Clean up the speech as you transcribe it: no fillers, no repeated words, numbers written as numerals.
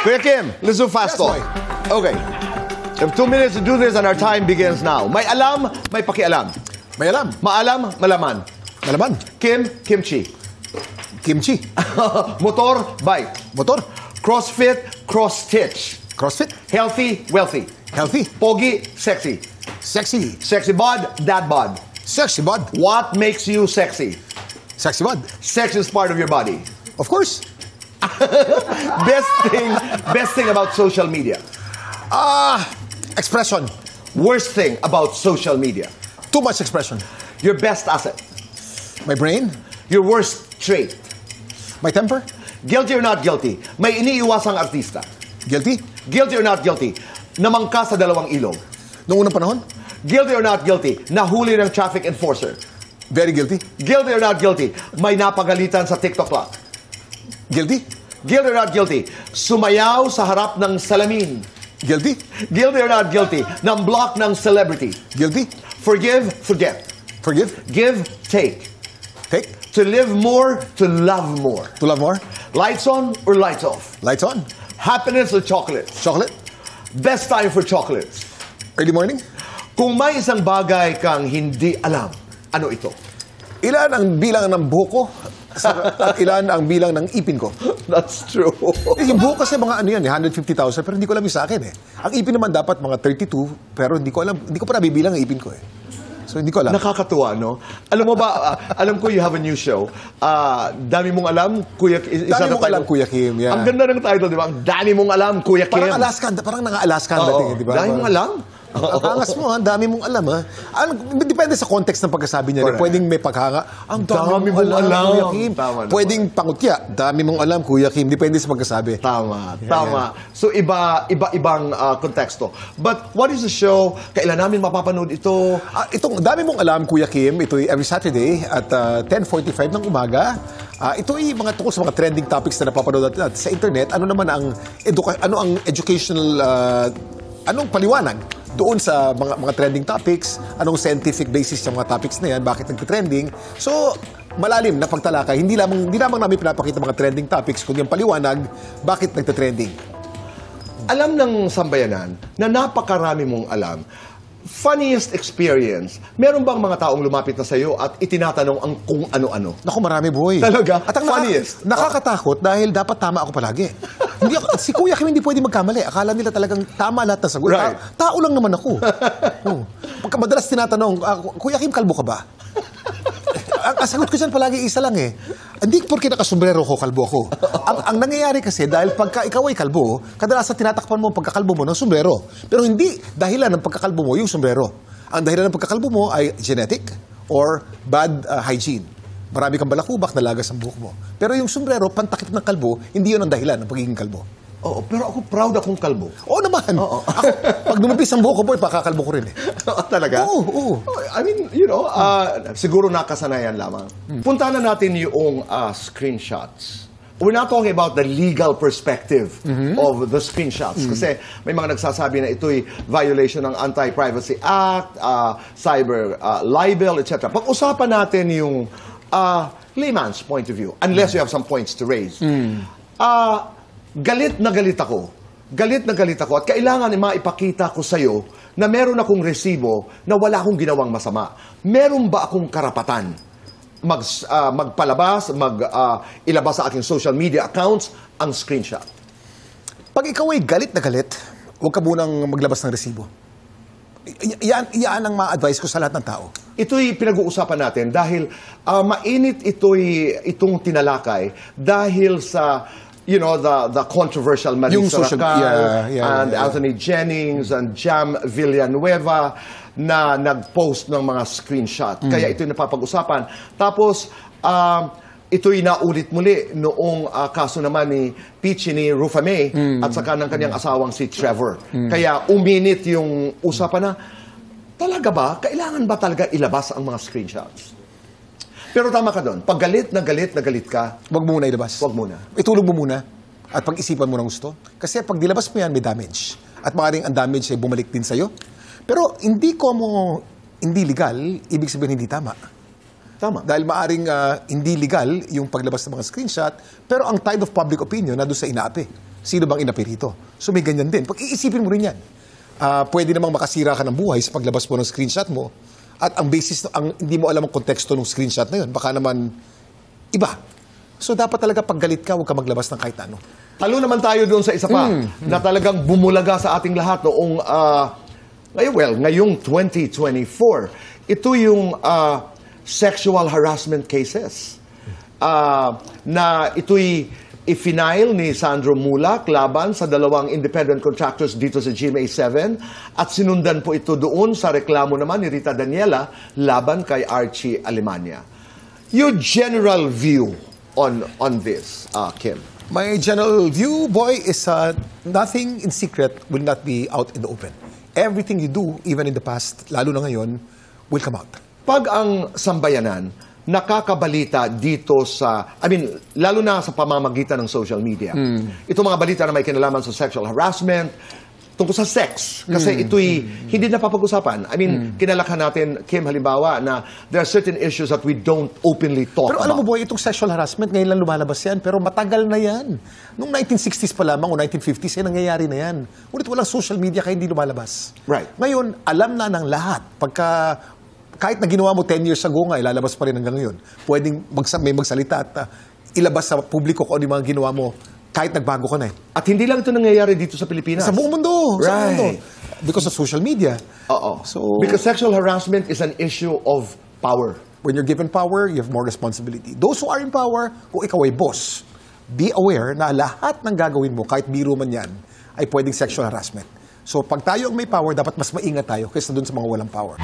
Kuya Kim, let's do fast talk. Okay. We have 2 minutes to do this and our time begins now. May alam, may pakialam. May alam. Maalam, malaman. Malaman. Kim, kimchi. Kimchi. Motor, bike. Motor. CrossFit, cross-stitch. CrossFit. Healthy, wealthy. Healthy. Pogi, sexy. Sexy. Sexy bod, dad bod. Sexy bod. What makes you sexy? Sexy bod. Sex is part of your body. Of course. Best thing about social media. Expression. Worst thing about social media. Too much expression. Your best asset. My brain. Your worst trait. My temper. Guilty or not guilty? May iniiwasang artista. Guilty. Guilty or not guilty? Namangka sa dalawang ilog. Noong unang panahon. Guilty or not guilty? Nahuli ng traffic enforcer. Very guilty. Guilty or not guilty? May napagalitan sa TikTok clock. Guilty. Guilty or not guilty? Sumayaw sa harap ng salamin. Guilty. Guilty or not guilty? Nang block ng celebrity. Guilty. Forgive, forget. Forgive. Give, take. Take. To live more, to love more. To love more. Lights on or lights off? Lights on. Happiness or chocolates? Chocolate. Best time for chocolates. Early morning. Kung may isang bagay kang hindi alam, ano ito? Ilan ang bilang ng buhok ko at ilan ang bilang ng ipin ko? That's true. Yung buhok kasi mga ano yan, 150,000, pero hindi ko alam yung sa akin eh. Ang ipin naman dapat mga 32, pero hindi ko alam, hindi ko pa nabibilang ang ipin ko eh. So hindi ko alam. Nakakatuwa, no? Alam mo ba, alam ko you have a new show. Dami mong alam, Kuya Kim. Dami mong alam, Kuya Kim. Yeah. Ang ganda ng title, di ba? Ang dami mong alam, Kuya Kim. Parang Alaskan, parang nanga-Alaskan dating, di ba? Dami mong alam? Ang angas mo, ang dami mong alam, ha? Depende sa context ng pagkasabi niya. Correct. Pwedeng may paghanga. Ang dami mong alam, Kuya Kim. Tama, pwedeng pangutya. Dami mong alam, Kuya Kim. Depende sa pagkasabi. Tama, tama. So, iba-ibang konteksto. But what is the show? Kailan namin mapapanood ito? Itong dami mong alam, Kuya Kim, ito ay every Saturday at 10:45 ng umaga. Ito ay mga tungkol sa mga trending topics na napapanood natin sa internet. Ano naman ang educational anong paliwanag doon sa mga trending topics, anong scientific basis sa mga topics na yan, bakit nagte-trending. So, malalim na pagtalakay, hindi lamang namin pinapakita mga trending topics, kundi ang paliwanag, bakit nagte-trending. Alam ng sambayanan na napakarami mong alam. Funniest experience, meron bang mga taong lumapit na sa'yo at itinatanong ang kung ano-ano? Naku, marami, boy. Talaga? At ang Funniest? Nakakatakot dahil dapat tama ako palagi. Si Kuya Kim hindi pwede magkamali. Akala nila talagang tama lahat ng sagot. Right. Tao lang naman ako. Madalas tinatanong, Kuya Kim, kalbo ka ba? Ang sagot ko dyan palagi isa lang eh. Hindi porque nakasombrero ko, kalbo ako. Ang nangyayari kasi dahil pagka ikaw ay kalbo, kadalasan tinatakpan mo ang pagkakalbo mo ng sombrero. Pero hindi dahilan ng pagkakalbo mo yung sombrero. Ang dahilan ng pagkakalbo mo ay genetic or bad hygiene. Marami kang balakubak, nalagas ang buhok mo. Pero yung sombrero, pantakip ng kalbo, hindi yun ang dahilan ng pagiging kalbo. Oo, pero ako proud akong kalbo. Oo naman. Oo. Ako, pag dumapis ang buhok ko, boy, pakakalbo ko rin eh. Talaga? Oo. I mean, you know, siguro nakasanayan lamang. Punta na natin yung screenshots. We're not talking about the legal perspective of the screenshots. Kasi may mga nagsasabi na ito'y violation ng Anti-Privacy Act, cyber libel, etc. Pag-usapan natin yung layman's point of view, unless you have some points to raise. Galit na galit ako. Galit na galit ako at kailangan maipakita ko sa'yo na meron akong resibo na wala akong ginawang masama. Meron ba akong karapatan magpalabas, ilabas sa aking social media accounts ang screenshot? Pag ikaw ay galit na galit, huwag ka munang maglabas ng resibo. Yan ang ma-advise ko sa lahat ng tao. Ito'y pinag-uusapan natin dahil mainit itong tinalakay dahil sa the controversial Marisa Racal and Anthony Jennings and Jam Villanueva na nag-post ng mga screenshot. Kaya ito'y napapag-usapan. Tapos, ito'y naulit muli noong kaso naman ni Peachy ni Rufa May at saka ng kanyang asawang si Trevor. Kaya uminit yung usapan na, talaga ba? Kailangan ba talaga ilabas ang mga screenshots? Pero tama ka doon. Pag galit na galit ka, huwag mo muna ilabas. Huwag muna. Itulog mo muna at pag-isipan mo ng gusto. Kasi pag dilabas mo yan, may damage. At maaaring ang damage ay bumalik din sa'yo. Pero hindi legal, ibig sabihin hindi tama. Tama. Dahil maaaring hindi legal yung paglabas ng mga screenshot, pero ang tide of public opinion na doon sa inaapi. Sino bang inapi rito? So may ganyan din. Pag iisipin mo rin yan, pwede namang makasira ka ng buhay sa paglabas mo ng screenshot mo at ang basis, hindi mo alam ang konteksto ng screenshot na yun. Baka naman iba. So dapat talaga pag galit ka, huwag ka maglabas ng kahit ano. Talo naman tayo doon sa isa pa na talagang bumulaga sa ating lahat noong ngayong 2024. Ito yung sexual harassment cases na ito'y i-final ni Sandro Mulak laban sa dalawang independent contractors dito sa GMA7 at sinundan po ito doon sa reklamo naman ni Rita Daniela laban kay Archie Alemania. Your general view on this, Kim? My general view, boy, is nothing in secret will not be out in the open. Everything you do, even in the past, lalo na ngayon, will come out. Pag ang sambayanan nakakabalita dito lalo na sa pamamagitan ng social media, ito mga balita na may kinalaman sa sexual harassment, tungkol sa sex, kasi ito'y hindi na papag-usapan. Kinalakhan natin, Kim, halimbawa, na there are certain issues that we don't openly talk Pero about. alam mo, boy, itong sexual harassment, ngayon lang lumalabas yan, pero matagal na yan. Noong 1960s pa lamang o 1950s, nangyayari na yan. Ngunit walang social media kaya hindi lumalabas. Right. Ngayon, alam na ng lahat. Kahit na ginawa mo 10 years ago nga, ilalabas pa rin hanggang ngayon. Pwedeng may magsalita at ilabas sa publiko kung ano yung mga ginawa mo kahit nagbago ka na eh. At hindi lang ito nangyayari dito sa Pilipinas. Sa buong mundo. Right. Sa buong mundo. Because of social media. Oo. Because sexual harassment is an issue of power. When you're given power, you have more responsibility. Those who are in power, kung ikaw ay boss, be aware na lahat ng gagawin mo, kahit biro man yan, ay pwedeng sexual harassment. So pag tayo ang may power, dapat mas maingat tayo kaysa dun sa mga walang power.